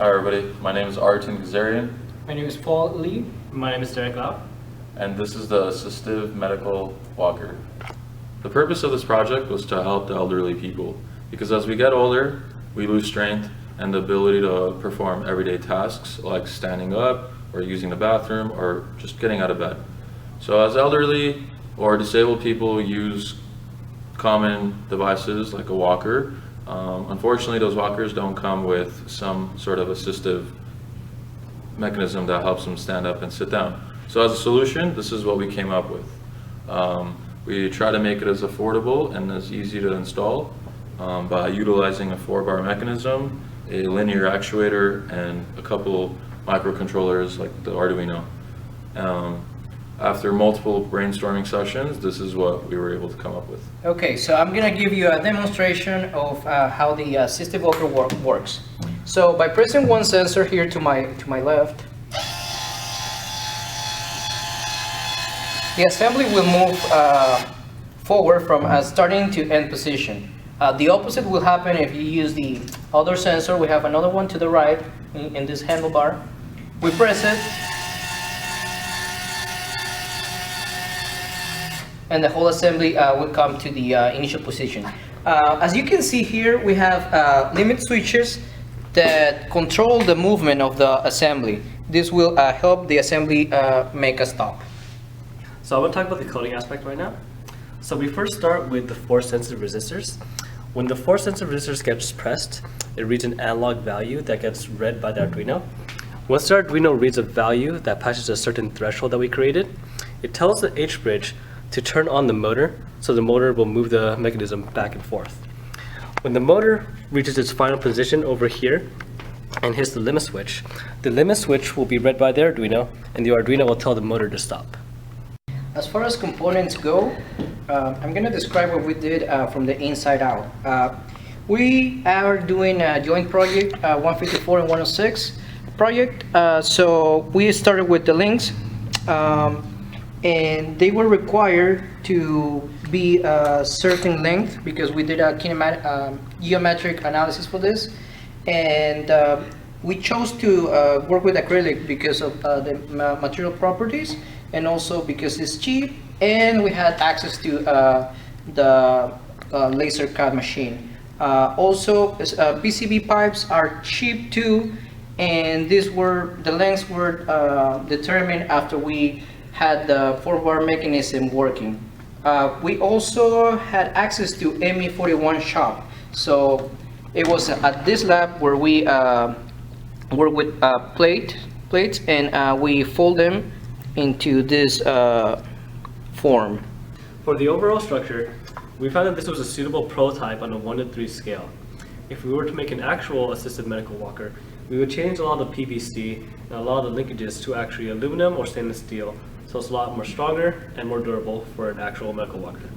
Hi everybody, my name is Arootin Ghazarian. My name is Paul Lee. My name is Derrick. And this is the Assistive Medical Walker. The purpose of this project was to help the elderly people, because as we get older, we lose strength and the ability to perform everyday tasks like standing up or using the bathroom or just getting out of bed. So as elderly or disabled people use common devices like a walker, unfortunately those walkers don't come with some sort of assistive mechanism that helps them stand up and sit down. So as a solution, this is what we came up with. We try to make it as affordable and as easy to install by utilizing a 4-bar mechanism, a linear actuator, and a couple microcontrollers like the Arduino. After multiple brainstorming sessions, this is what we were able to come up with. Okay, so I'm gonna give you a demonstration of how the assistive walker works. So by pressing one sensor here to my left, the assembly will move forward from a starting to end position. The opposite will happen if you use the other sensor. We have another one to the right in this handlebar. We press it, and the whole assembly will come to the initial position. As you can see here, we have limit switches that control the movement of the assembly. This will help the assembly make a stop. So I want to talk about the coding aspect right now. So we first start with the force-sensitive resistors. When the force-sensitive resistors gets pressed, it reads an analog value that gets read by the Arduino. Once the Arduino reads a value that passes a certain threshold that we created, it tells the H-bridge to turn on the motor, so the motor will move the mechanism back and forth. When the motor reaches its final position over here and hits the limit switch will be read by the Arduino, and the Arduino will tell the motor to stop. As far as components go, I'm going to describe what we did from the inside out. We are doing a joint project, 154 and 106 project. So we started with the links, and they were required to be a certain length because we did a geometric analysis for this. And we chose to work with acrylic because of the material properties, and also because it's cheap, and we had access to the laser cut machine. Also, PCB pipes are cheap too, and the lengths were determined after we had the 4-bar mechanism working. We also had access to ME41 shop, so it was at this lab where we work with plates, and we fold them into this form. For the overall structure, we found that this was a suitable prototype on a 1:3 scale. If we were to make an actual assistive medical walker, we would change a lot of the PVC and a lot of the linkages to actually aluminum or stainless steel, so it's a lot more stronger and more durable for an actual medical walker.